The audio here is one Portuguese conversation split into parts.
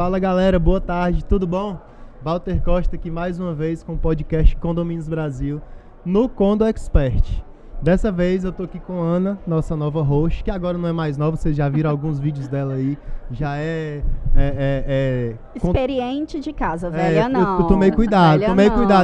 Fala galera, boa tarde, tudo bom? Walter Costa aqui mais uma vez com o podcast Condomínios Brasil no Condo Expert. Dessa vez eu tô aqui com a Ana, nossa nova host, que agora não é mais nova, vocês já viram alguns vídeos dela aí, já experiente de casa, velha não. Eu tomei cuidado,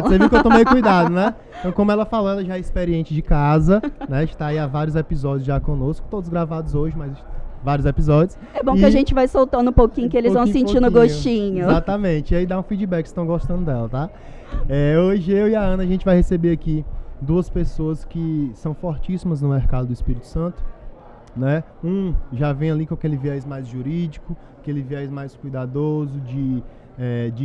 você viu que eu tomei cuidado, né? Então como ela falou, ela já é experiente de casa, né? Está aí há vários episódios já conosco, todos gravados hoje, mas vários episódios. É bom que a gente vai soltando um pouquinho, que eles vão sentindo o gostinho. Exatamente, e aí dá um feedback se estão gostando dela, tá? Hoje eu e a Ana, a gente vai receber aqui duas pessoas que são fortíssimas no mercado do Espírito Santo, né? Um já vem ali com aquele viés mais jurídico, aquele viés mais cuidadoso, de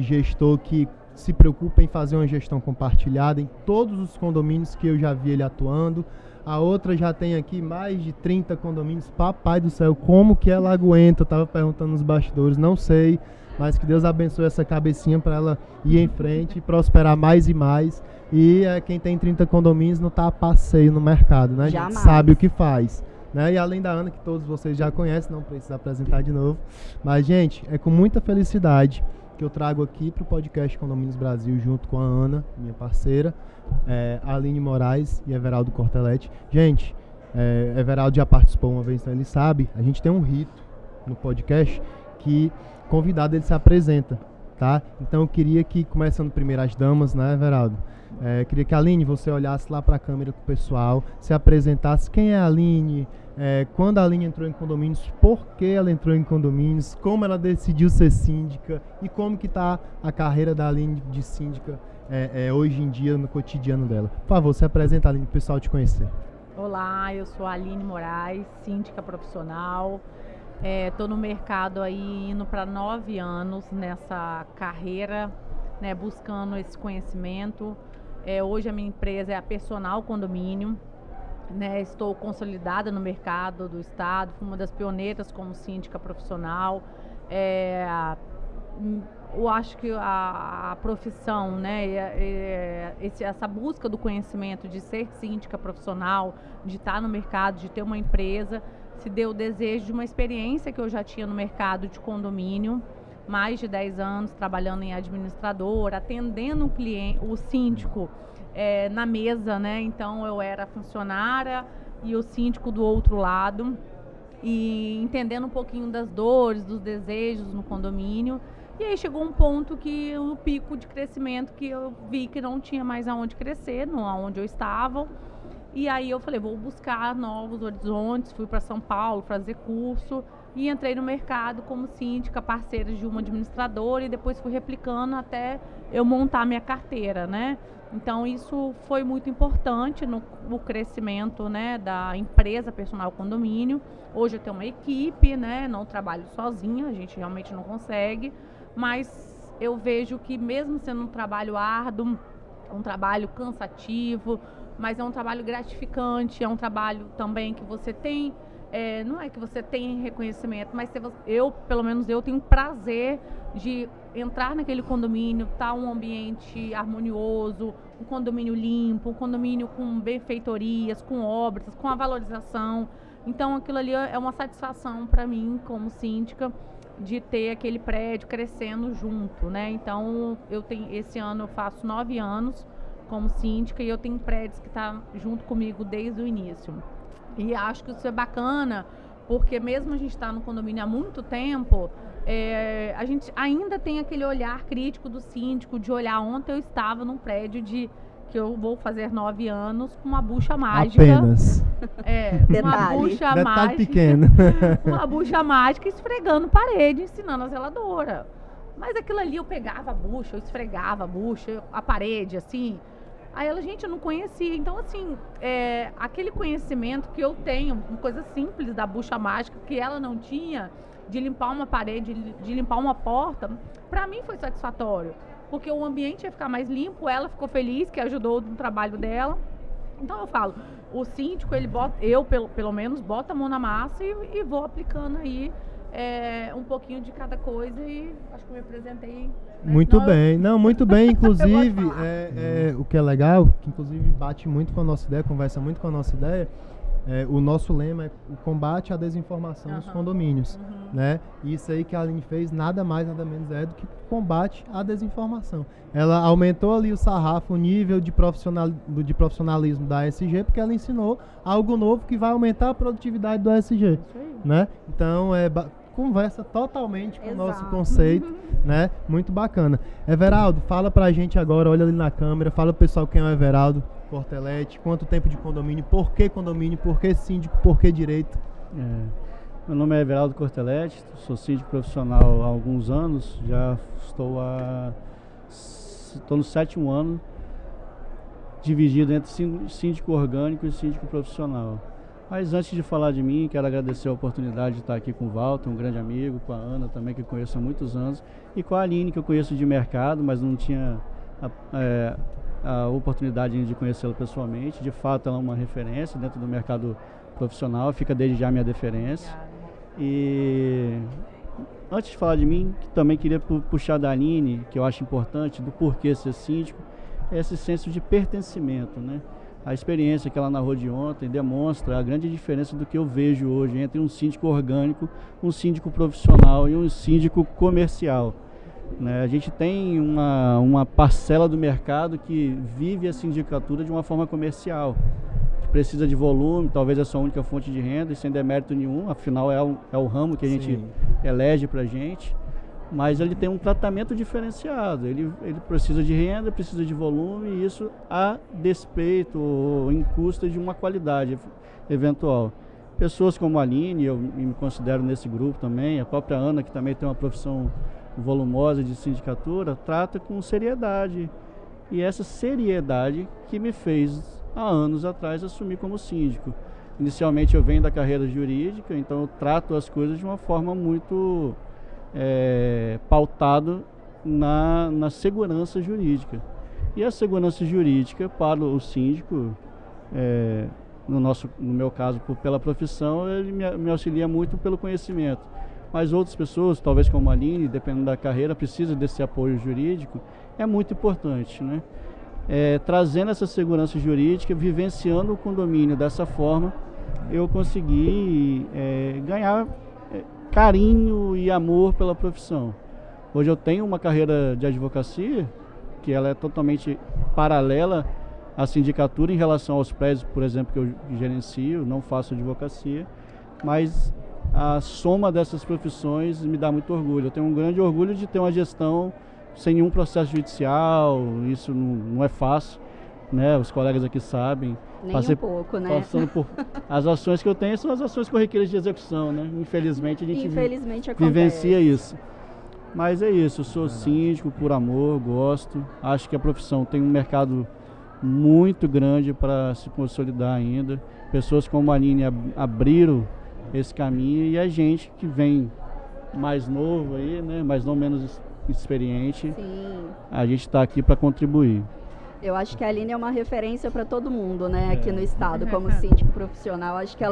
gestor que se preocupa em fazer uma gestão compartilhada em todos os condomínios que eu já vi ele atuando. A outra já tem aqui mais de 30 condomínios. Papai do céu, como que ela aguenta? Eu tava perguntando nos bastidores, não sei, mas que Deus abençoe essa cabecinha para ela ir em frente e prosperar mais e mais. E quem tem 30 condomínios não tá a passeio no mercado, né? A gente sabe o que faz, né? E além da Ana, que todos vocês já conhecem, não precisa apresentar de novo. Mas, gente, é com muita felicidade que eu trago aqui para o podcast Condomínios Brasil, junto com a Ana, minha parceira, Aline Moraes e Everaldo Cortelete. Gente, Everaldo já participou uma vez, então ele sabe, a gente tem um rito no podcast que convidado ele se apresenta, tá? Então eu queria que, começando primeiro as damas, né, Everaldo? Queria que a Aline, você olhasse lá para a câmera com o pessoal, se apresentasse. Quem é a Aline? Quando a Aline entrou em condomínios, por que ela entrou em condomínios, como ela decidiu ser síndica e como que está a carreira da Aline de síndica hoje em dia no cotidiano dela. Por favor, se apresenta, Aline, para o pessoal te conhecer. Olá, eu sou a Aline Moraes, síndica profissional. Estou no mercado aí indo para 9 anos nessa carreira, né, buscando esse conhecimento. Hoje a minha empresa é a Personal Condomínio, né, estou consolidada no mercado do estado, fui uma das pioneiras como síndica profissional. Eu acho que a profissão, né, essa busca do conhecimento de ser síndica profissional, de estar no mercado, de ter uma empresa, se deu o desejo de uma experiência que eu já tinha no mercado de condomínio, mais de 10 anos trabalhando em administrador, atendendo o síndico na mesa, né? Então eu era funcionária e o síndico do outro lado, e entendendo um pouquinho das dores, dos desejos no condomínio. E aí chegou um ponto que o pico de crescimento que eu vi que não tinha mais aonde crescer, não aonde eu estava. E aí eu falei, vou buscar novos horizontes, fui para São Paulo fazer curso e entrei no mercado como síndica, parceira de uma administradora, e depois fui replicando até eu montar minha carteira, né? Então isso foi muito importante no crescimento, né, da empresa Personal Condomínio. Hoje eu tenho uma equipe, né? Não trabalho sozinha, a gente realmente não consegue, mas eu vejo que mesmo sendo um trabalho árduo, um trabalho cansativo, mas é um trabalho gratificante, é um trabalho também que você tem, não é que você tem reconhecimento, mas pelo menos eu tenho prazer de entrar naquele condomínio, tá um ambiente harmonioso, um condomínio limpo, um condomínio com benfeitorias, com obras, com a valorização. Então aquilo ali é uma satisfação para mim como síndica, de ter aquele prédio crescendo junto, né? Então esse ano eu faço 9 anos como síndica e eu tenho prédios que estão junto comigo desde o início. E acho que isso é bacana, porque mesmo a gente está no condomínio há muito tempo, a gente ainda tem aquele olhar crítico do síndico, de olhar. Ontem eu estava num prédio que eu vou fazer 9 anos com uma bucha mágica. Apenas. Uma bucha mágica. Pequeno. Uma bucha mágica esfregando parede, ensinando a zeladora. Mas aquilo ali eu pegava a bucha, eu esfregava a bucha, a parede, assim. Aí ela, gente, eu não conhecia. Então, assim, aquele conhecimento que eu tenho, uma coisa simples da bucha mágica, que ela não tinha, de limpar uma parede, de limpar uma porta, pra mim foi satisfatório. Porque o ambiente ia ficar mais limpo, ela ficou feliz, que ajudou no trabalho dela. Então eu falo, o síndico, eu pelo menos, boto a mão na massa e vou aplicando aí um pouquinho de cada coisa, e acho que eu me apresentei. Né? Muito bem, muito bem, inclusive, o que é legal, que inclusive bate muito com a nossa ideia, conversa muito com a nossa ideia, o nosso lema é o combate à desinformação nos condomínios, né? E isso aí que a Aline fez, nada mais, nada menos é do que combate à desinformação. Ela aumentou ali o sarrafo, o nível de profissionalismo da ESG, porque ela ensinou algo novo que vai aumentar a produtividade do ESG, né? Então, conversa totalmente com o nosso conceito, né? Muito bacana. Everaldo, fala pra gente agora, olha ali na câmera, fala pro pessoal quem é o Everaldo Cortelete, quanto tempo de condomínio, por que síndico, por que direito? Meu nome é Everaldo Cortelete, sou síndico profissional há alguns anos, já estou no 7º ano, dividido entre síndico orgânico e síndico profissional. Mas antes de falar de mim, quero agradecer a oportunidade de estar aqui com o Walter, um grande amigo, com a Ana também, que eu conheço há muitos anos, e com a Aline, que eu conheço de mercado, mas não tinha a oportunidade de conhecê-la pessoalmente. De fato, ela é uma referência dentro do mercado profissional, fica desde já minha deferência. E antes de falar de mim, também queria puxar da Aline, que eu acho importante, do porquê ser síndico, é esse senso de pertencimento, né? A experiência que ela narrou de ontem demonstra a grande diferença do que eu vejo hoje entre um síndico orgânico, um síndico profissional e um síndico comercial. A gente tem uma parcela do mercado que vive a sindicatura de uma forma comercial, que precisa de volume, talvez é a sua única fonte de renda, e sem demérito nenhum, afinal é o ramo que a gente elege para a gente, mas ele tem um tratamento diferenciado, ele precisa de renda, precisa de volume, e isso a despeito ou em custa de uma qualidade eventual. Pessoas como a Aline, eu me considero nesse grupo também, a própria Ana, que também tem uma profissão volumosa de sindicatura, trata com seriedade, e essa seriedade que me fez há anos atrás assumir como síndico. Inicialmente eu venho da carreira jurídica, então eu trato as coisas de uma forma muito pautado na segurança jurídica, e a segurança jurídica para o síndico, no meu caso pela profissão, ele me auxilia muito pelo conhecimento. Mas outras pessoas, talvez como a Aline, dependendo da carreira, precisam desse apoio jurídico, é muito importante, né? Trazendo essa segurança jurídica, vivenciando o condomínio dessa forma, eu consegui ganhar carinho e amor pela profissão. Hoje eu tenho uma carreira de advocacia, que ela é totalmente paralela à sindicatura em relação aos prédios, por exemplo, que eu gerencio, não faço advocacia, mas a soma dessas profissões me dá muito orgulho. Eu tenho um grande orgulho de ter uma gestão sem nenhum processo judicial, isso não é fácil, né? Os colegas aqui sabem. Nem um pouco, né? Passando por... As ações que eu tenho são as ações corriqueiras de execução, né? Infelizmente a gente vivencia isso. Mas é isso, eu sou síndico por amor, gosto. Acho que a profissão tem um mercado muito grande para se consolidar ainda. Pessoas como a Aline abriram esse caminho, e a gente que vem mais novo aí, né, mas não menos experiente, a gente está aqui para contribuir. Eu acho que a Aline é uma referência para todo mundo, né, aqui no estado, como síndico profissional. Acho que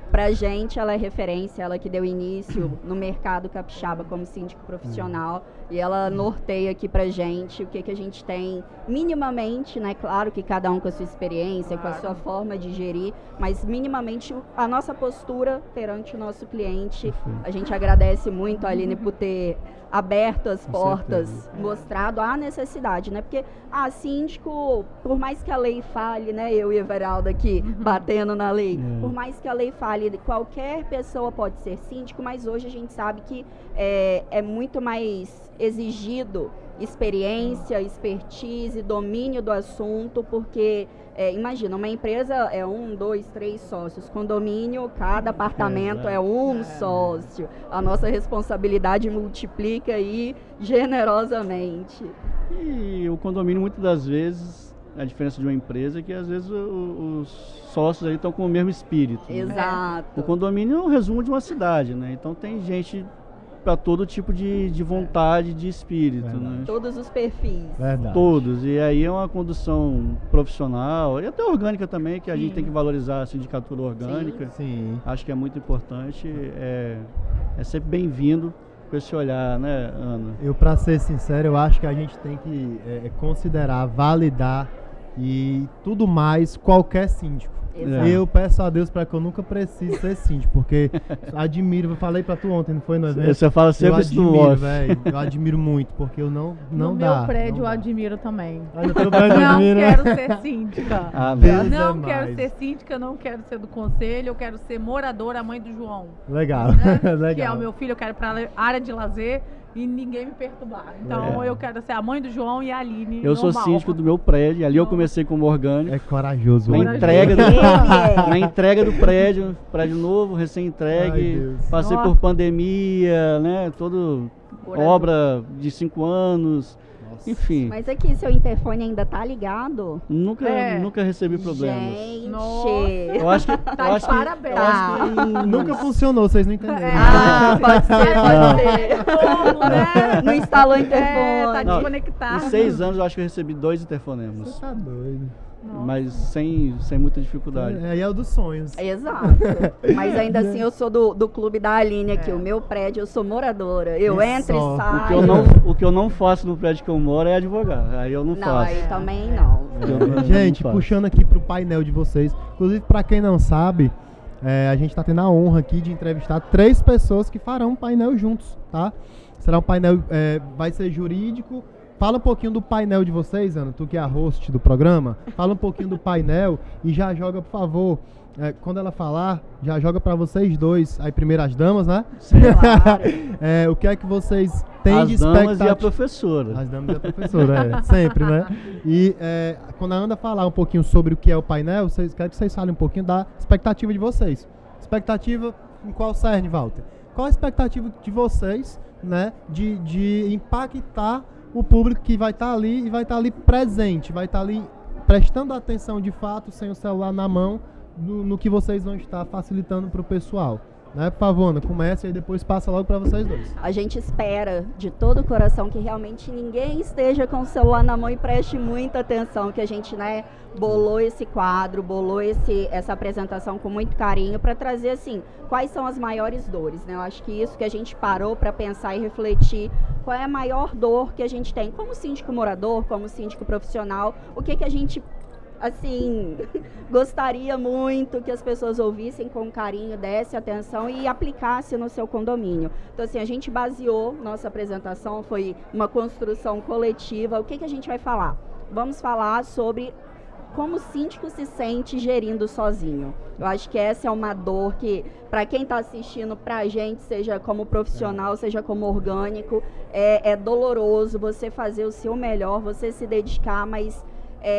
pra gente, ela é referência, ela que deu início no mercado capixaba como síndico profissional, e ela norteia aqui pra gente o que a gente tem minimamente, né? Claro que cada um com a sua experiência, com a sua forma de gerir, mas minimamente a nossa postura perante o nosso cliente. A gente agradece muito a Aline por ter aberto as portas, mostrado a necessidade, né? Porque, síndico, por mais que a lei fale, né? Eu e Everaldo aqui batendo na lei, por mais que a lei fale, qualquer pessoa pode ser síndico, mas hoje a gente sabe que é muito mais exigido experiência, expertise, domínio do assunto, porque imagina, uma empresa é 1, 2, 3 sócios, condomínio, cada apartamento é um sócio. A nossa responsabilidade multiplica aí generosamente. E o condomínio, muitas das vezes, a diferença de uma empresa é que às vezes os sócios aí estão com o mesmo espírito. Exato. Né? O condomínio é um resumo de uma cidade, né? Então tem gente para todo tipo de vontade, de espírito, né? Todos os perfis. Verdade. Todos. E aí é uma condução profissional e até orgânica também, que a gente tem que valorizar a sindicatura orgânica. Sim. Acho que é muito importante. É sempre bem-vindo com esse olhar, né, Ana? Eu, para ser sincero, eu acho que a gente tem que considerar, validar e tudo mais qualquer síndico. Exato. Eu peço a Deus para que eu nunca precise ser síndico, porque admiro, eu falei para tu ontem, não foi no evento? Você fala sempre eu isso no admiro, off. velho, eu admiro muito, porque eu não No dá. meu prédio não eu dá. admiro também. Ah, no teu prédio eu Não admiro, né? quero ser síndica. Ah, Deus Não é quero mais. ser síndica, não quero ser do conselho, eu quero ser moradora, a mãe do João. Legal, Né? legal. Que é o meu filho, eu quero ir pra área de lazer e ninguém me perturbar. Então eu quero ser a mãe do João e a Aline. Eu sou normal. síndico do meu prédio, ali eu comecei como orgânico. É corajoso. Na homem. entrega, do, Ele é. na entrega do prédio novo, Ai, recém-entregue, Deus. passei Ó. por pandemia, né, obra de 5 anos, Nossa. enfim, Mas aqui, seu interfone ainda tá ligado? nunca recebi problemas. Gente! Nossa. Eu acho que, Tá eu acho que, parabéns. eu acho que Nunca funcionou, vocês não entenderam. Ah, pode ser, pode ser. Como, né? Não instalou Tá interfone. Não, desconectado. em 6 anos eu acho que eu recebi 2 Você interfonemas, tá doido. mas sem muita dificuldade. Aí é o dos sonhos. Exato. Mas ainda assim eu sou do clube da Aline aqui. O meu prédio, eu sou moradora. Eu Isso entro só. e saio. O que eu não faço no prédio que eu moro é advogar, aí eu não Não, faço. aí também não. Gente, não faço. puxando aqui pro painel de vocês. Inclusive, pra quem não sabe, a gente tá tendo a honra aqui de entrevistar 3 pessoas que farão um painel juntos, tá? Será um painel, vai ser jurídico. Fala um pouquinho do painel de vocês, Ana, tu que é a host do programa. Fala um pouquinho do painel e já joga, por favor, quando ela falar, já joga pra vocês dois, aí primeiro as damas, né? Claro. O que é que vocês têm de As damas expectativa? e a professora. As damas e a professora, sempre, né? E quando a Ana falar um pouquinho sobre o que é o painel, quero que vocês falem um pouquinho da expectativa de vocês. Expectativa em qual cerne, Walter? Qual a expectativa de vocês, né, de impactar o público que vai estar ali e vai estar ali presente, vai estar ali prestando atenção de fato, sem o celular na mão, no que vocês vão estar facilitando para o pessoal? Né? Por favor, Ana, comece e depois passa logo para vocês dois. A gente espera de todo o coração que realmente ninguém esteja com o celular na mão e preste muita atenção, que a gente, né, bolou esse quadro, bolou essa apresentação com muito carinho para trazer, assim, quais são as maiores dores, né? Eu acho que isso que a gente parou para pensar e refletir, qual é a maior dor que a gente tem como síndico morador, como síndico profissional, o que a gente, assim, gostaria muito que as pessoas ouvissem com carinho, desse atenção e aplicasse no seu condomínio. Então, assim, a gente baseou, nossa apresentação foi uma construção coletiva. O que a gente vai falar? Vamos falar sobre como o síndico se sente gerindo sozinho. Eu acho que essa é uma dor que, para quem está assistindo, para a gente, seja como profissional, seja como orgânico, é doloroso você fazer o seu melhor, você se dedicar, mas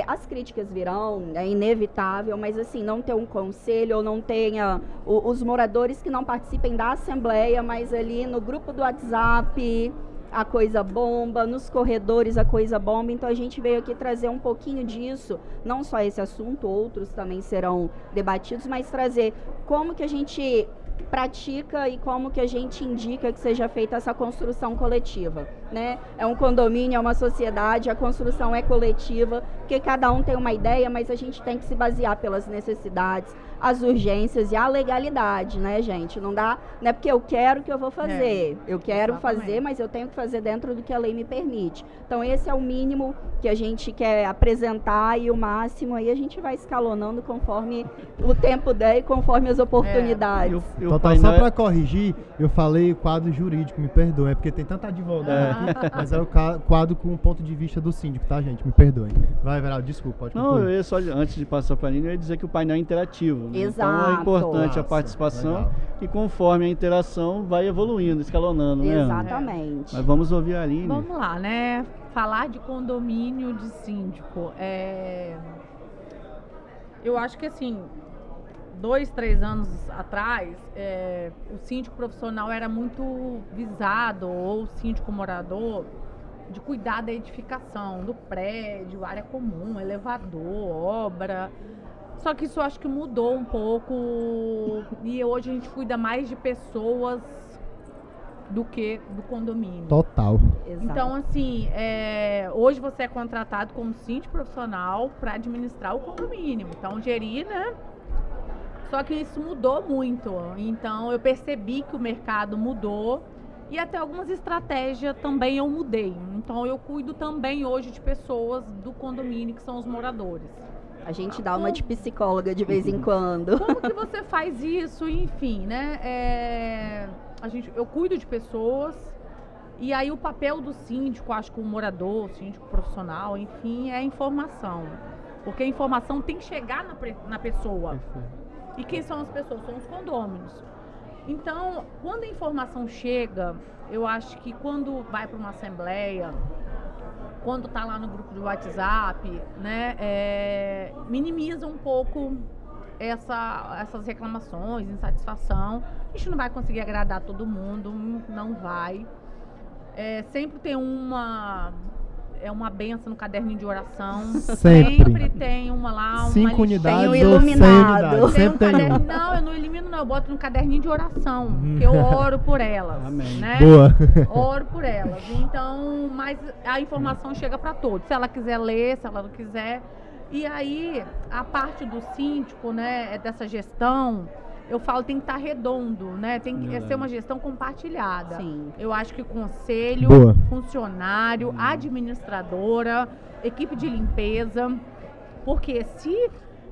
as críticas virão, é inevitável, mas assim, não ter um conselho ou não tenha os moradores que não participem da assembleia, mas ali no grupo do WhatsApp a coisa bomba, nos corredores a coisa bomba. Então a gente veio aqui trazer um pouquinho disso, não só esse assunto, outros também serão debatidos, mas trazer como que a gente pratica e como que a gente indica que seja feita essa construção coletiva, né? É um condomínio, é uma sociedade, a construção é coletiva, porque cada um tem uma ideia, mas a gente tem que se basear pelas necessidades, as urgências e a legalidade, né, gente? Não dá, não é porque eu quero que eu vou fazer. Eu quero fazer, mas eu tenho que fazer dentro do que a lei me permite. Então, esse é o mínimo que a gente quer apresentar e o máximo aí a gente vai escalonando conforme o tempo der e conforme as oportunidades. Total, só para corrigir, eu falei quadro jurídico, me perdoem, é porque tem tanta advogada aqui, mas é o quadro com o ponto de vista do síndico, tá, gente? Me perdoem. Vai, Veraldo, desculpa, pode concluir. Não, eu ia só, antes de passar para a Aline, eu ia dizer que o painel é interativo. Né? Exato. Então é importante a Nossa, participação legal. e conforme a interação vai evoluindo, escalonando, né, Ana? Exatamente. Mas vamos ouvir a Aline. Vamos lá, né? Falar de condomínio de síndico. Eu acho que assim, 2, 3 anos atrás, o síndico profissional era muito visado, ou o síndico morador, de cuidar da edificação, do prédio, área comum, elevador, obra. Só que isso eu acho que mudou um pouco e hoje a gente cuida mais de pessoas do que do condomínio. Total. Exato. Então, assim, hoje você é contratado como síndico profissional para administrar o condomínio. Então, gerir, né? Só que isso mudou muito. Então, eu percebi que o mercado mudou e até algumas estratégias também eu mudei. Então, eu cuido também hoje de pessoas do condomínio, que são os moradores. A gente dá uma de psicóloga de vez em quando. Como que você faz isso? Enfim, né? Eu cuido de pessoas. E aí o papel do síndico, acho que o morador, síndico profissional, enfim, é a informação. Porque a informação tem que chegar na pessoa. E quem são as pessoas? São os condôminos. Então, quando a informação chega, eu acho que quando vai para uma assembleia, quando está lá no grupo de WhatsApp, né, minimiza um pouco essas reclamações, insatisfação. A gente não vai conseguir agradar todo mundo, não vai. Sempre tem uma benção no caderninho de oração. Sempre tem uma lá. 5 unidades tem um ou 100 iluminado. unidades. Sempre tem um. Não, eu não elimino não, eu boto no caderninho de oração, que eu oro por elas. Amém. Né? Boa. Oro por elas. Então, mas a informação chega para todos. Se ela quiser ler, se ela não quiser. E aí, a parte do síndico, né, dessa gestão, eu falo, tem que estar redondo, né? Tem que ser uma gestão compartilhada. Sim. Eu acho que conselho, Boa. funcionário, administradora, equipe de limpeza. Porque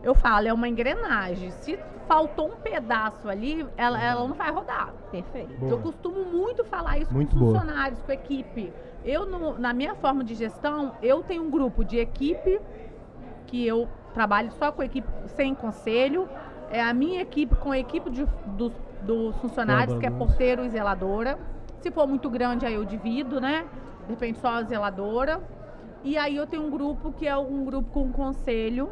eu falo, é uma engrenagem. Se faltou um pedaço ali, ela não vai rodar. Perfeito. Boa. Eu costumo muito falar isso Muito com boa. funcionários, com a equipe. Na minha forma de gestão, eu tenho um grupo de equipe que eu trabalho só com equipe sem conselho. É a minha equipe com a equipe dos funcionários, que é porteiro e zeladora. Se for muito grande, aí eu divido, né? De repente só a zeladora. E aí eu tenho um grupo que é um grupo com conselho.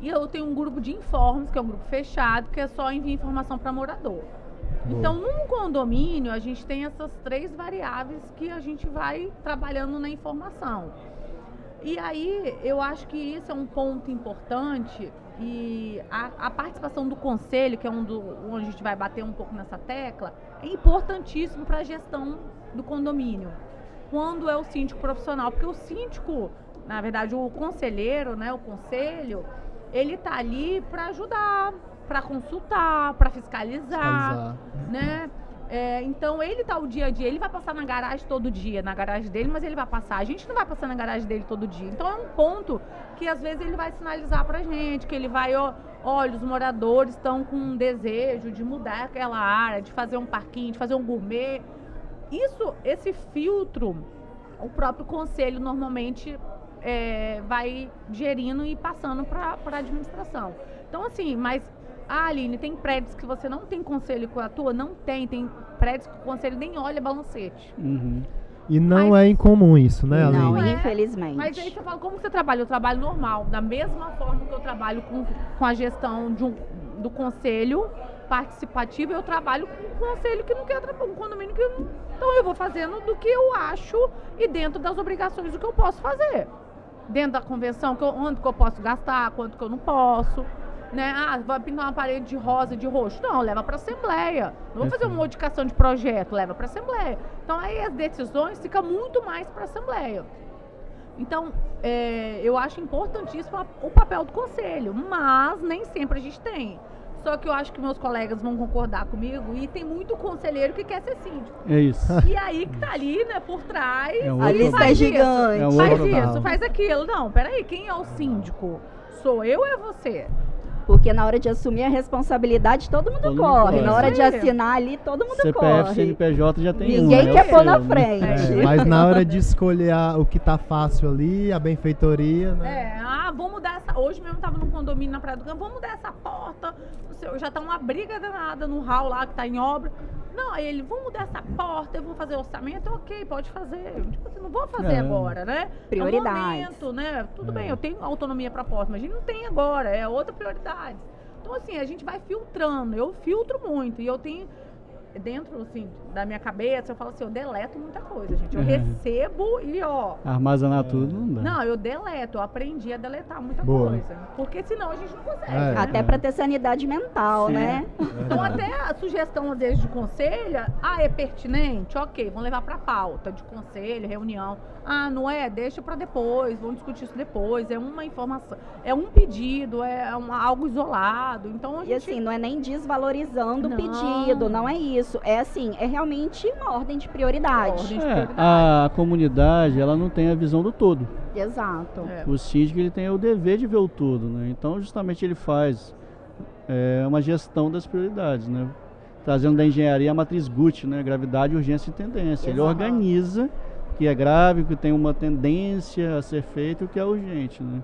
E eu tenho um grupo de informes, que é um grupo fechado, que é só enviar informação para morador. Boa. Então, num condomínio, a gente tem essas 3 variáveis que a gente vai trabalhando na informação. E aí, eu acho que isso é um ponto importante. E a participação do conselho, que é onde a gente vai bater um pouco nessa tecla, é importantíssimo para a gestão do condomínio. Quando é o síndico profissional, porque o síndico, na verdade, o conselheiro, né, o conselho, ele está ali para ajudar, para consultar, para fiscalizar, né? Então ele tá o dia a dia, ele vai passar na garagem todo dia, na garagem dele, mas ele vai passar. A gente não vai passar na garagem dele todo dia. Então é um ponto que às vezes ele vai sinalizar pra gente, que ele vai, olha, os moradores estão com um desejo de mudar aquela área, de fazer um parquinho, de fazer um gourmet. Esse filtro, o próprio conselho normalmente vai gerindo e passando para a administração. Então assim, mas Aline, tem prédios que você não tem conselho com a tua? Não tem. Tem prédios que o conselho nem olha balancete. Uhum. E não é incomum isso, né, Aline? Não, infelizmente. Mas aí você fala, como você trabalha? Eu trabalho normal, da mesma forma que eu trabalho com a gestão do conselho participativo, eu trabalho com um conselho que não quer trabalhar, um condomínio que não... Então eu vou fazendo do que eu acho e dentro das obrigações do que eu posso fazer. Dentro da convenção, onde que eu posso gastar, quanto que eu não posso... Né? Vai pintar uma parede de rosa e de roxo. Não, leva para a Assembleia. Não vou fazer uma modificação de projeto, leva para a Assembleia. Então, aí as decisões ficam muito mais para a Assembleia. Então, eu acho importantíssimo o papel do conselho, mas nem sempre a gente tem. Só que eu acho que meus colegas vão concordar comigo e tem muito conselheiro que quer ser síndico. É isso. E aí que tá ali, né, por trás, A lista é gigante. faz isso, faz aquilo. Não, peraí, quem é o síndico? Sou eu ou é você? Porque na hora de assumir a responsabilidade, todo mundo corre. Na hora de assinar ali, todo mundo CPF, corre. CNPJ já tem Ninguém um, quer pôr na seu, frente. Mas na hora de escolher o que tá fácil ali, a benfeitoria, né? Vamos mudar essa... Hoje mesmo tava num condomínio na Praia do Campo, vamos mudar essa porta. Não sei, já tá uma briga danada no hall lá que tá em obra. Não, aí ele, vamos mudar essa porta, eu vou fazer orçamento, ok, pode fazer. Tipo assim, não vou fazer agora, né? Prioridades. É um momento, né? Tudo bem, eu tenho autonomia pra porta, mas a gente não tem agora, é outra prioridade. Então, assim, a gente vai filtrando, eu filtro muito, e eu tenho, dentro, assim, da minha cabeça, eu falo assim, eu deleto muita coisa, gente. Eu recebo e, armazenar tudo não dá. Não, eu deleto, eu aprendi a deletar muita Boa. coisa. Porque senão a gente não consegue. Até para ter sanidade mental, Sim. né? Então, até a sugestão, às vezes, de conselho, é pertinente? Ok, vamos levar para pauta de conselho, reunião. Não é? Deixa para depois, vamos discutir isso depois. É uma informação, é um pedido, algo isolado. Então, a gente... E assim, não é nem desvalorizando Não. o pedido, não é isso. isso. É assim, é realmente uma ordem de prioridade. A comunidade, ela não tem a visão do todo. Exato. O síndico, ele tem o dever de ver o todo, né? Então, justamente, ele faz uma gestão das prioridades, né? Trazendo da engenharia a matriz GUT, né? Gravidade, urgência e tendência. Ele organiza o que é grave, o que tem uma tendência a ser feito e o que é urgente, né?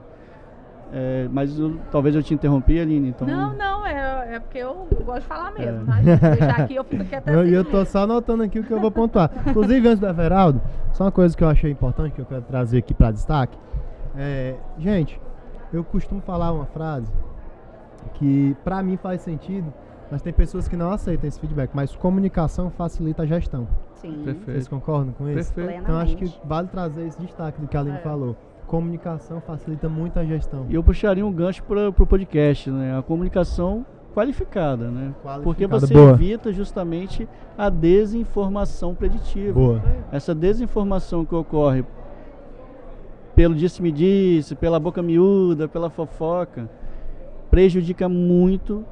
Mas talvez eu te interrompi, Aline, então... Não, é porque eu gosto de falar mesmo, tá, gente? Deixar aqui, eu fico aqui até E eu tô só anotando aqui o que eu vou pontuar. Inclusive, antes do Everaldo, só uma coisa que eu achei importante, que eu quero trazer aqui para destaque. Gente, eu costumo falar uma frase que para mim faz sentido, mas tem pessoas que não aceitam esse feedback, mas comunicação facilita a gestão. Sim. Perfeito. Vocês concordam com isso? Perfeito. Então acho que vale trazer esse destaque do que a Aline falou. Comunicação facilita muito a gestão. E eu puxaria um gancho para o podcast, né? A comunicação qualificada, né? Porque você evita justamente a desinformação preditiva. Boa. Essa desinformação que ocorre pelo disse-me-disse, pela boca miúda, pela fofoca, prejudica muito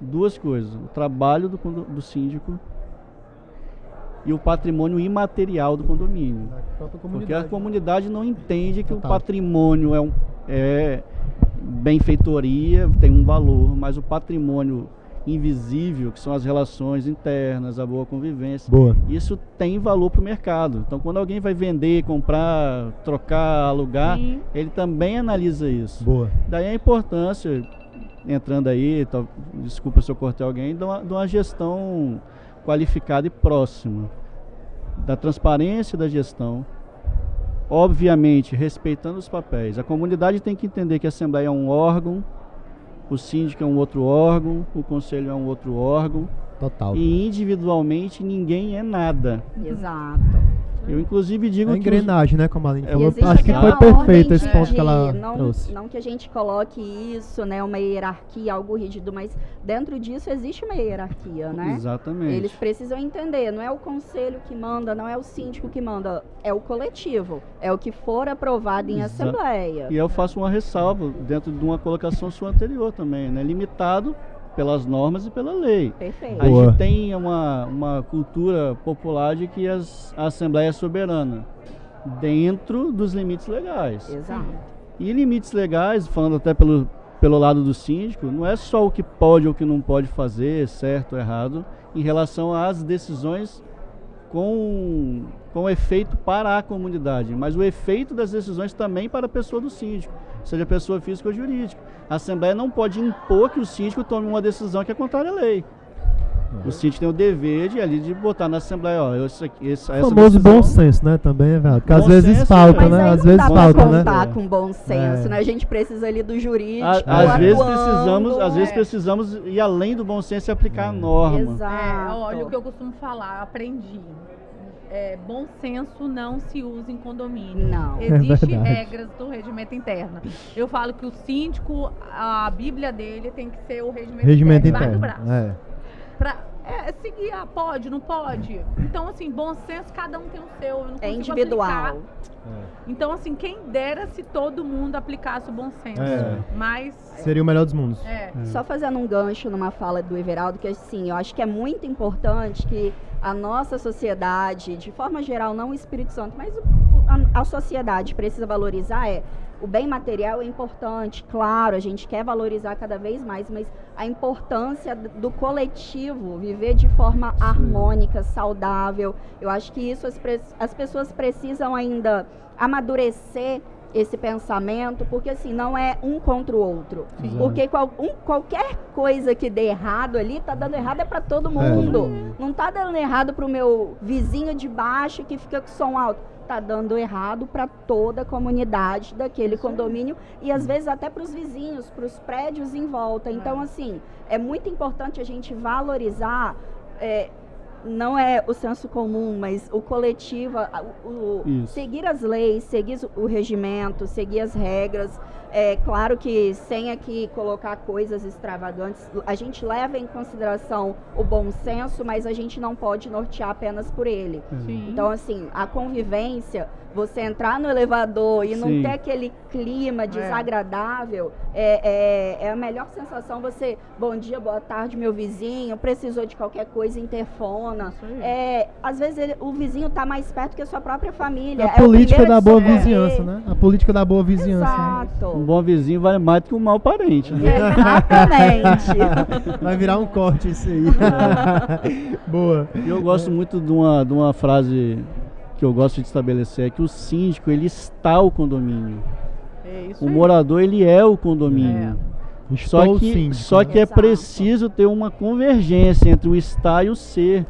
duas coisas: o trabalho do síndico e o patrimônio imaterial do condomínio. Porque a comunidade não entende que o patrimônio é benfeitoria, tem um valor, mas o patrimônio invisível, que são as relações internas, a boa convivência, isso tem valor para o mercado. Então, quando alguém vai vender, comprar, trocar, alugar, ele também analisa isso. Daí a importância, entrando aí, desculpa se eu cortei alguém, de uma gestão qualificada e próxima, da transparência da gestão, obviamente respeitando os papéis. A comunidade tem que entender que a Assembleia é um órgão, o síndico é um outro órgão, o conselho é um outro órgão. Total. E individualmente ninguém é nada. Exato. Eu inclusive digo que... engrenagem, né, como a Aline falou. Existe Acho que foi perfeito esse ponto que ela trouxe. Não que a gente coloque isso, né, uma hierarquia, algo rígido, mas dentro disso existe uma hierarquia, né? Exatamente. Eles precisam entender, não é o conselho que manda, não é o síndico que manda, é o coletivo, é o que for aprovado em assembleia. E eu faço uma ressalva dentro de uma colocação sua anterior também, né? Limitado pelas normas e pela lei. Perfeito. A gente tem uma cultura popular de que a Assembleia é soberana, dentro dos limites legais. Exato. E limites legais, falando até pelo lado do síndico, não é só o que pode ou o que não pode fazer, certo ou errado, em relação às decisões com efeito para a comunidade, mas o efeito das decisões também para a pessoa do síndico, seja pessoa física ou jurídica. A Assembleia não pode impor que o síndico tome uma decisão que é contrária à lei. O síndico tem o dever de botar na Assembleia, essa famoso decisão, bom senso, né, também, velho. Porque às bom vezes senso, falta, mas né? aí Às não vezes dá falta, pra né? contar com bom senso, né? A gente precisa ali do jurídico. Às atuando, vezes precisamos ir além do bom senso e aplicar a norma. Exato. Olha o que eu costumo falar, aprendi. Bom senso não se usa em condomínio. Não. Existem regras do regimento interno. Eu falo que o síndico, a Bíblia dele tem que ser o regimento interno. interno. Pra seguir, pode, não pode. Então, assim, bom senso, cada um tem o seu. Eu não consigo individual. aplicar. Então, assim, quem dera se todo mundo aplicasse o bom senso. Mas... seria o melhor dos mundos. Só fazendo um gancho numa fala do Everaldo, que assim, eu acho que é muito importante que a nossa sociedade, de forma geral, não o Espírito Santo, mas a sociedade precisa valorizar o bem material é importante, claro, a gente quer valorizar cada vez mais, mas a importância do coletivo, viver de forma harmônica, saudável, eu acho que isso as pessoas precisam ainda amadurecer esse pensamento, porque assim, não é um contra o outro. Exato. Porque qualquer coisa que dê errado ali, tá dando errado para todo mundo. Não tá dando errado pro meu vizinho de baixo que fica com som alto. Tá dando errado para toda a comunidade daquele condomínio e às vezes até para os vizinhos, para os prédios em volta. Então, assim, é muito importante a gente valorizar não é o senso comum, mas o coletivo, seguir as leis, seguir o regimento, seguir as regras. É claro que sem aqui colocar coisas extravagantes, a gente leva em consideração o bom senso, mas a gente não pode nortear apenas por ele. Sim. Então, assim, a convivência, você entrar no elevador e não Sim. ter aquele clima desagradável, é a melhor sensação. Você, bom dia, boa tarde, meu vizinho, precisou de qualquer coisa, interfona. Às vezes o vizinho está mais perto que a sua própria família. A política da boa socorrer. vizinhança, né? A política da boa vizinhança. Exato. Um bom vizinho vale mais do que um mau parente, né? Exatamente. Vai virar um corte isso aí. Boa. E eu gosto muito de uma frase que eu gosto de estabelecer, é que o síndico, ele está o condomínio. É isso O aí. morador, ele é o condomínio. Estou Só que, síndico, só né? que é Exato. preciso ter uma convergência entre o estar e o ser.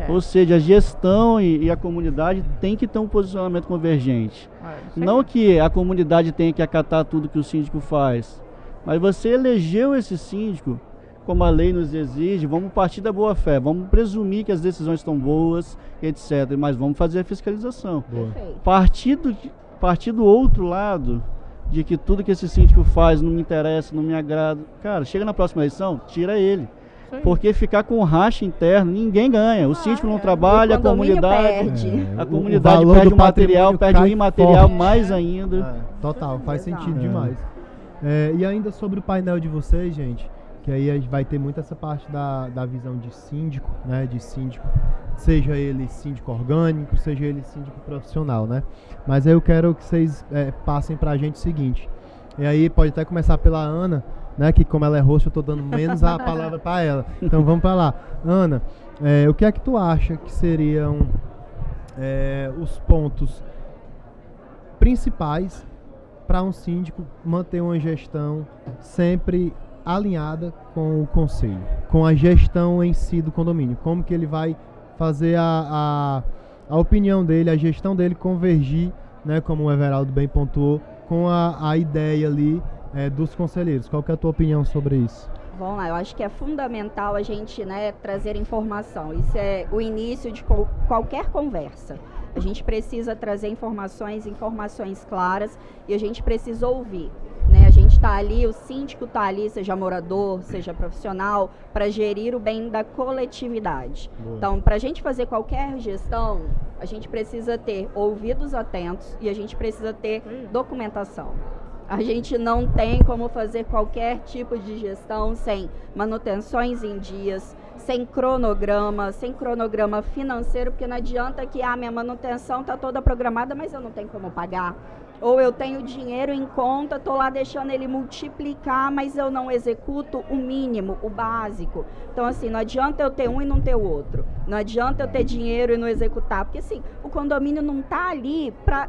É. Ou seja, a gestão e a comunidade tem que ter um posicionamento convergente. Isso aí. Não que a comunidade tenha que acatar tudo que o síndico faz, mas você elegeu esse síndico, como a lei nos exige, vamos partir da boa fé, vamos presumir que as decisões estão boas, etc. Mas vamos fazer a fiscalização. Perfeito. Partir do outro lado, de que tudo que esse síndico faz não me interessa, não me agrada, cara, chega na próxima eleição, tira ele. Isso aí. Porque ficar com racha interno, ninguém ganha. O síndico não trabalha, O a condomínio comunidade... perde. A O comunidade valor perde do o material, patrimônio perde o cai imaterial forte. mais ainda. Total, faz Exato. sentido demais. E ainda sobre o painel de vocês, gente, que aí a gente vai ter muito essa parte da visão de síndico, né? De síndico, seja ele síndico orgânico, seja ele síndico profissional, né? Mas aí eu quero que vocês passem pra gente o seguinte. E aí pode até começar pela Ana, né? Que como ela é host, eu tô dando menos a palavra pra ela. Então vamos pra lá. Ana, o que é que tu acha que seriam os pontos principais para um síndico manter uma gestão sempre alinhada com o conselho, com a gestão em si do condomínio? Como que ele vai fazer a opinião dele, a gestão dele convergir, né, como o Everaldo bem pontuou, com a ideia ali dos conselheiros? Qual que é a tua opinião sobre isso? Vamos lá, eu acho que é fundamental a gente, né, trazer informação. Isso é o início de qualquer conversa. A gente precisa trazer informações claras, e a gente precisa ouvir, né? A gente está ali, o síndico está ali, seja morador, seja profissional, para gerir o bem da coletividade. Boa. Então, para a gente fazer qualquer gestão, a gente precisa ter ouvidos atentos e a gente precisa ter documentação. A gente não tem como fazer qualquer tipo de gestão sem manutenções em dias, sem cronograma financeiro, porque não adianta que a minha manutenção está toda programada, mas eu não tenho como pagar. Ou eu tenho dinheiro em conta, estou lá deixando ele multiplicar, mas eu não executo o mínimo, o básico. Então, assim, não adianta eu ter um e não ter o outro. Não adianta eu ter dinheiro e não executar. Porque, assim, o condomínio não está ali para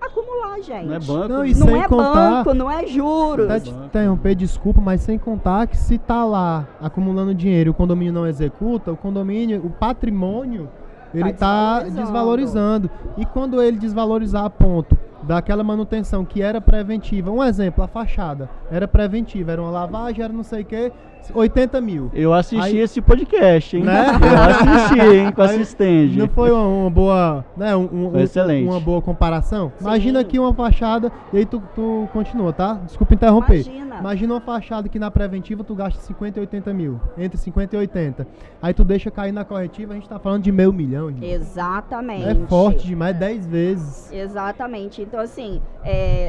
acumular, gente. Não é banco. Não, e Não sem é contar, banco, não é juros. até te interromper, desculpa, mas sem contar que se tá lá acumulando dinheiro e o condomínio não executa, o patrimônio, ele tá desvalorizando. E quando ele desvalorizar a ponto daquela manutenção que era preventiva, um exemplo, a fachada era preventiva, era uma lavagem, era não sei o que, 80 mil. Eu assisti Aí- esse podcast, hein? Né? Eu assisti, hein, com Aí, assistente. Não foi uma boa, né, Foi excelente. uma boa comparação? Sim. Imagina aqui uma fachada, e aí tu continua, tá? Desculpa interromper. Imagina uma fachada que na preventiva tu gasta 50 e 80 mil, entre 50 e 80. Aí tu deixa cair na corretiva, a gente tá falando de meio milhão, gente. Exatamente. É forte demais, 10 vezes. Exatamente. Então, assim,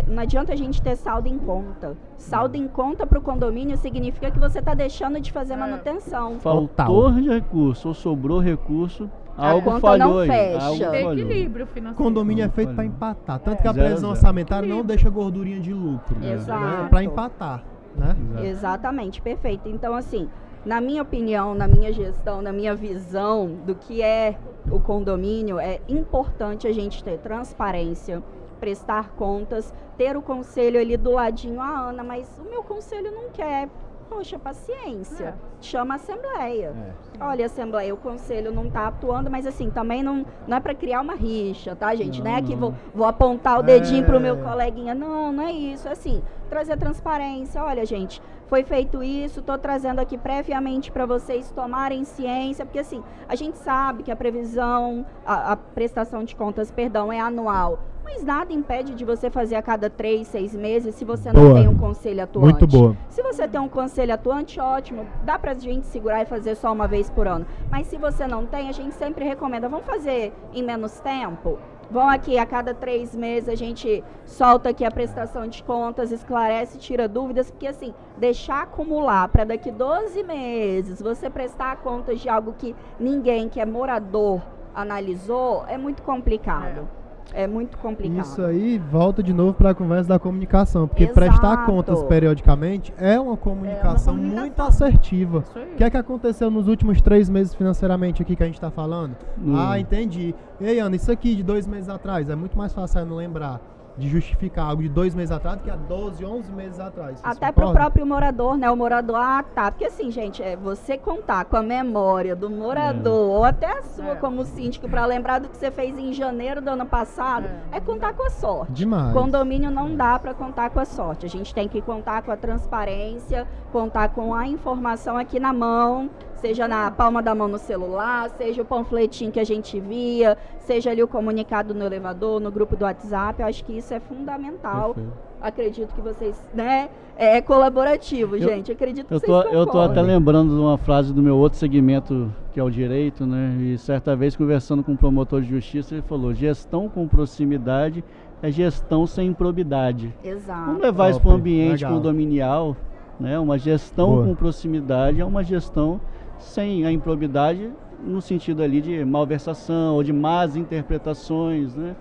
não adianta a gente ter saldo em conta. Saldo em conta para o condomínio significa que você está deixando de fazer manutenção. Faltou de recurso ou sobrou recurso, A algo conta falhou não aí. fecha. Algo Tem falhou. equilíbrio O financeiro. condomínio é Não, feito olha. para empatar. Tanto que a Zero a previsão zero. orçamentária não deixa gordurinha de lucro. Exato. Né? Para empatar, né? Exato. Exatamente, perfeito. Então, assim, na minha opinião, na minha gestão, na minha visão do que é o condomínio, é importante a gente ter transparência, prestar contas, ter o conselho ali do ladinho. Ah, Ana, mas o meu conselho não quer. Poxa, paciência. Chama a assembleia. Olha, assembleia, o conselho não está atuando, mas assim, também não é para criar uma rixa, tá, gente? Não é que vou apontar o dedinho pro meu coleguinha. Não é isso. É assim, trazer transparência. Olha, gente, foi feito isso, estou trazendo aqui previamente para vocês tomarem ciência, porque assim, a gente sabe que a previsão, a prestação de contas, perdão, é anual, mas nada impede de você fazer a cada 3, 6 meses, se você não tem um conselho atuante. Muito boa. Se você tem um conselho atuante, ótimo, dá pra gente segurar e fazer só uma vez por ano. Mas se você não tem, a gente sempre recomenda, vamos fazer em menos tempo? Vão aqui, a cada 3 meses a gente solta aqui a prestação de contas, esclarece, tira dúvidas, porque assim, deixar acumular para daqui 12 meses você prestar contas de algo que ninguém que é morador analisou, é muito complicado. É muito complicado. Isso aí volta de novo para a conversa da comunicação, porque Exato. prestar contas periodicamente é uma comunicação muito assertiva. O que é que aconteceu nos últimos 3 meses financeiramente aqui que a gente está falando? Ah, entendi. Ei, Ana, isso aqui de 2 meses atrás, é muito mais fácil eu não lembrar de justificar algo de 2 meses atrás do que há 12, 11 meses atrás. Vocês Até concordam? pro próprio morador, né? O morador, tá. Porque assim, gente, você contar com a memória do morador, ou até a sua como síndico, para lembrar do que você fez em janeiro do ano passado, é contar com a sorte. Demais. Condomínio não dá para contar com a sorte. A gente tem que contar com a transparência, contar com a informação aqui na mão, seja na palma da mão no celular, seja o panfletinho que a gente via, seja ali o comunicado no elevador, no grupo do WhatsApp. Eu acho que isso é fundamental. Perfeito. Acredito que vocês, né? É colaborativo, gente. Acredito que vocês concordam. Eu tô até lembrando de uma frase do meu outro segmento, que é o direito, né? E certa vez, conversando com um promotor de justiça, ele falou: gestão com proximidade é gestão sem improbidade. Exato. Vamos levar isso para o ambiente condominial, né? Uma gestão com proximidade é uma gestão sem a improbidade, no sentido ali de malversação ou de más interpretações, né?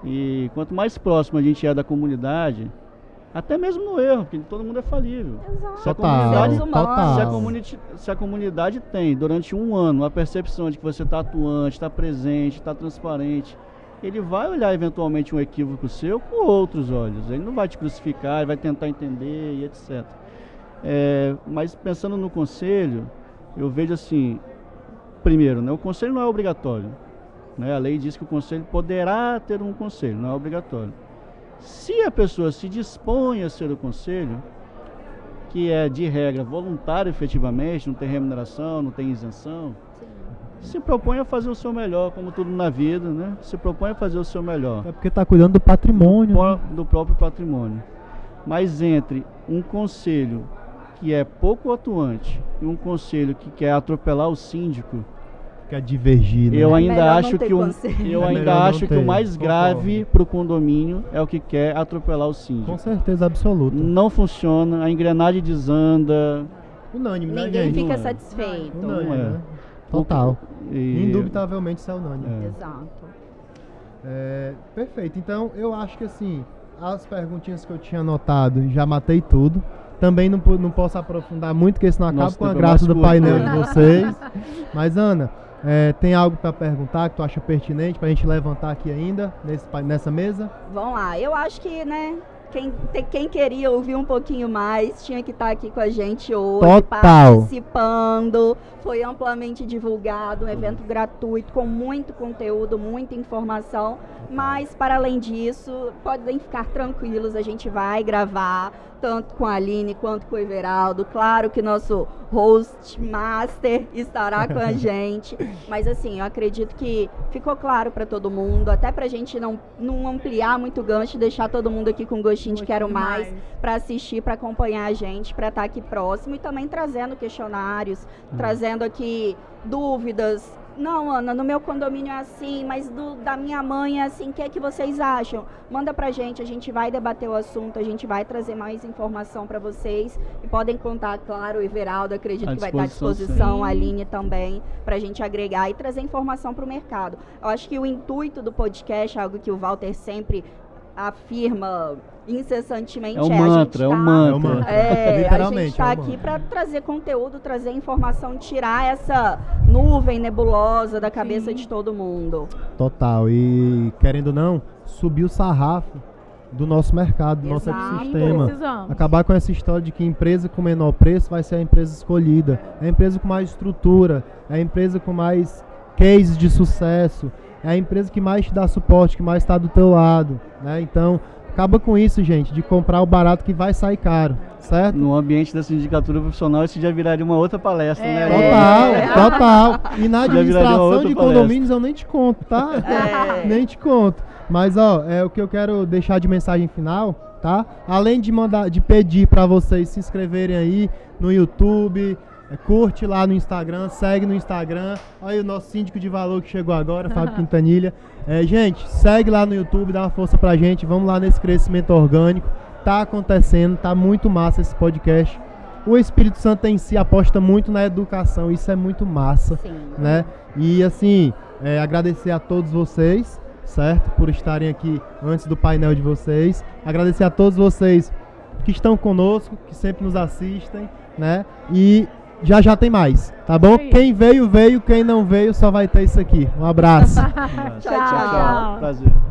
E quanto mais próximo a gente é da comunidade, até mesmo no erro, porque todo mundo é falível. Exato. Se a comunidade tem, durante um ano, a percepção de que você está atuante, está presente, está transparente, ele vai olhar eventualmente um equívoco seu com outros olhos. Ele não vai te crucificar, ele vai tentar entender e etc. Mas pensando no conselho, eu vejo assim, primeiro, né, o conselho não é obrigatório. Né, a lei diz que o conselho poderá ter um conselho, não é obrigatório. Se a pessoa se dispõe a ser o conselho, que é de regra voluntário efetivamente, não tem remuneração, não tem isenção, se propõe a fazer o seu melhor, como tudo na vida, né? Se propõe a fazer o seu melhor. É porque está cuidando do patrimônio. Do próprio patrimônio. Mas entre um conselho que é pouco atuante e um conselho que quer atropelar o síndico, quer divergir, né? Eu ainda acho que o mais grave para o condomínio é o que quer atropelar o síndico. Com certeza absoluta. Não funciona, a engrenagem desanda. Unânime, né, ninguém gente? fica satisfeito. Unânime, né? Total. Indubitavelmente isso é unânime. Exato. Perfeito. Então, eu acho que assim, as perguntinhas que eu tinha anotado, já matei tudo. Também não posso aprofundar muito, porque senão acaba com a graça do painel de vocês. Mas, Ana, tem algo para perguntar que tu acha pertinente pra gente levantar aqui ainda, nessa mesa? Vamos lá. Eu acho que, né, quem queria ouvir um pouquinho mais tinha que estar aqui com a gente hoje, participando. Foi amplamente divulgado, um evento gratuito com muito conteúdo, muita informação. Mas, para além disso, podem ficar tranquilos, a gente vai gravar tanto com a Aline quanto com o Everaldo. Claro que nosso host master estará com a gente. Mas assim, eu acredito que ficou claro para todo mundo, até para a gente não ampliar muito o gancho e deixar todo mundo aqui com gostinho de quero mais, para assistir, para acompanhar a gente, para estar aqui próximo e também trazendo questionários, trazendo aqui dúvidas. Não, Ana, no meu condomínio é assim, mas da minha mãe é assim, o que é que vocês acham? Manda pra gente, a gente vai debater o assunto, a gente vai trazer mais informação para vocês e podem contar, claro, o Everaldo, acredito que vai estar à disposição, a Aline também, pra gente agregar e trazer informação para o mercado. Eu acho que o intuito do podcast, algo que o Walter sempre afirma incessantemente, é um mantra. A gente está aqui para trazer conteúdo, trazer informação, tirar essa nuvem nebulosa da cabeça de todo mundo. Total, e querendo ou não, subir o sarrafo do nosso mercado, do nosso ecossistema. Acabar com essa história de que empresa com menor preço vai ser a empresa escolhida, é a empresa com mais estrutura, é a empresa com mais cases de sucesso, é a empresa que mais te dá suporte, que mais está do teu lado, né? Então, Acaba com isso, gente, de comprar o barato que vai sair caro, certo? No ambiente da sindicatura profissional, isso já viraria uma outra palestra, né? Total. E na Já viraria uma administração outra de palestra. condomínios eu nem te conto, tá? Nem te conto. Mas, ó, o que eu quero deixar de mensagem final, tá? Além de pedir para vocês se inscreverem aí no YouTube, curte lá no Instagram, segue no Instagram. Olha aí o nosso síndico de valor que chegou agora, Fábio Quintanilha. Gente, segue lá no YouTube, dá uma força pra gente, vamos lá nesse crescimento orgânico. Tá acontecendo, tá muito massa esse podcast. O Espírito Santo em si aposta muito na educação, isso é muito massa, Sim. né? E assim, agradecer a todos vocês, certo? Por estarem aqui antes do painel de vocês. Agradecer a todos vocês que estão conosco, que sempre nos assistem, né? E já tem mais, tá bom? Sim. Quem veio, quem não veio só vai ter isso aqui. Um abraço. Um abraço. Tchau. Prazer.